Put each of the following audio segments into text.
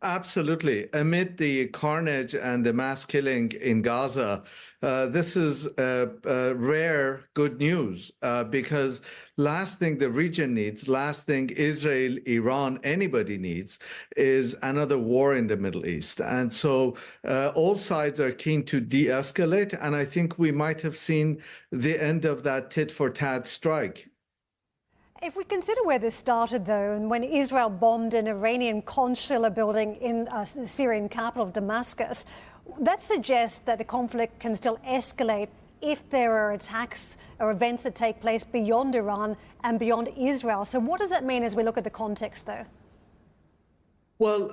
Absolutely. Amid the carnage and the mass killing in Gaza, this is rare good news because last thing the region needs, last thing Israel, Iran, anybody needs is another war in the Middle East. And so all sides are keen to de-escalate. And I think we might have seen the end of that tit-for-tat strike. If we consider where this started, though, and when Israel bombed an Iranian consular building in the Syrian capital of Damascus, that suggests that the conflict can still escalate if there are attacks or events that take place beyond Iran and beyond Israel. So what does that mean as we look at the context, though? Well,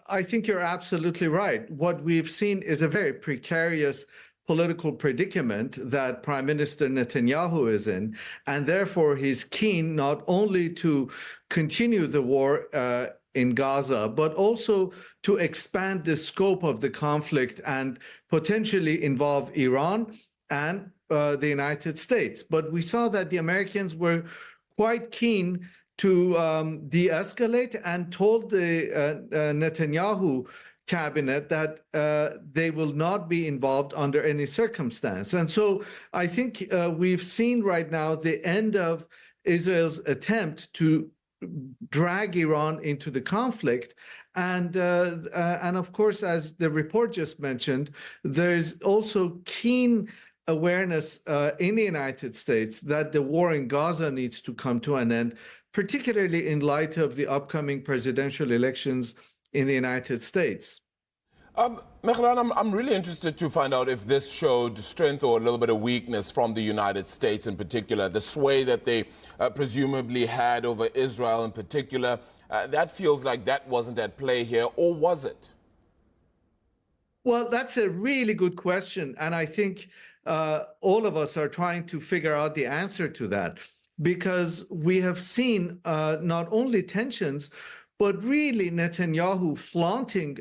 I think you're absolutely right. What we've seen is a very precarious political predicament that Prime Minister Netanyahu is in, and therefore he's keen not only to continue the war in Gaza, but also to expand the scope of the conflict and potentially involve Iran and the United States. But we saw that the Americans were quite keen to de-escalate and told the Netanyahu cabinet that they will not be involved under any circumstance. And so I think we've seen right now the end of Israel's attempt to drag Iran into the conflict. And of course, as the report just mentioned, there's also keen awareness in the United States that the war in Gaza needs to come to an end, particularly in light of the upcoming presidential elections in the United States. Mehran, I'm really interested to find out if this showed strength or a little bit of weakness from the United States in particular, the sway that they presumably had over Israel in particular. That feels like that wasn't at play here, or was it? Well, that's a really good question. And I think all of us are trying to figure out the answer to that, because we have seen not only tensions, but really Netanyahu flaunting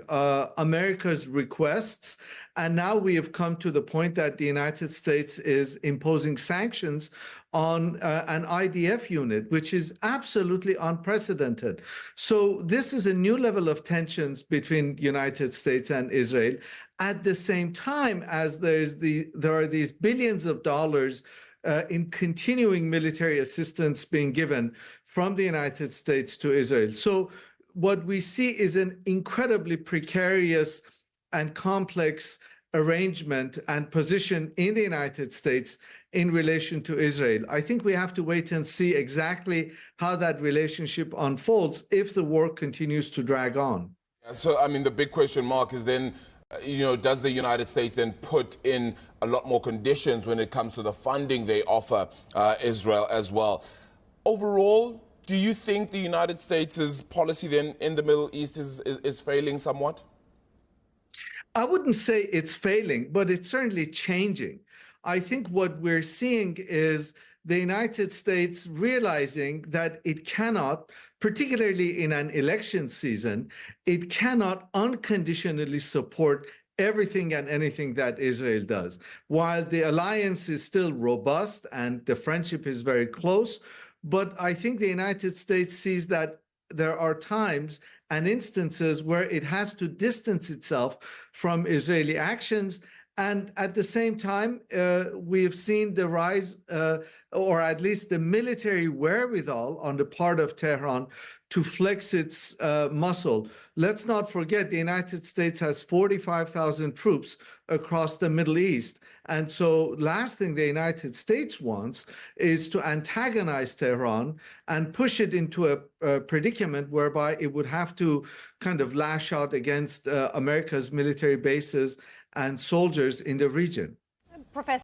America's requests. And now we have come to the point that the United States is imposing sanctions on an IDF unit, which is absolutely unprecedented. So this is a new level of tensions between United States and Israel. At the same time as there are these billions of dollars in continuing military assistance being given from the United States to Israel. So what we see is an incredibly precarious and complex arrangement and position in the United States in relation to Israel. I think we have to wait and see exactly how that relationship unfolds if the war continues to drag on. So, I mean, the big question mark is then, does the United States then put in a lot more conditions when it comes to the funding they offer Israel as well? Overall, do you think the United States' policy then in the Middle East is failing somewhat? I wouldn't say it's failing, but it's certainly changing. I think what we're seeing is the United States realizing that it cannot, particularly in an election season, it cannot unconditionally support everything and anything that Israel does. While the alliance is still robust and the friendship is very close, but I think the United States sees that there are times and instances where it has to distance itself from Israeli actions. And at the same time, we have seen the rise, or at least the military wherewithal on the part of Tehran to flex its muscle. Let's not forget the United States has 45,000 troops across the Middle East. And so last thing the United States wants is to antagonize Tehran and push it into a predicament whereby it would have to kind of lash out against America's military bases and soldiers in the region. Professor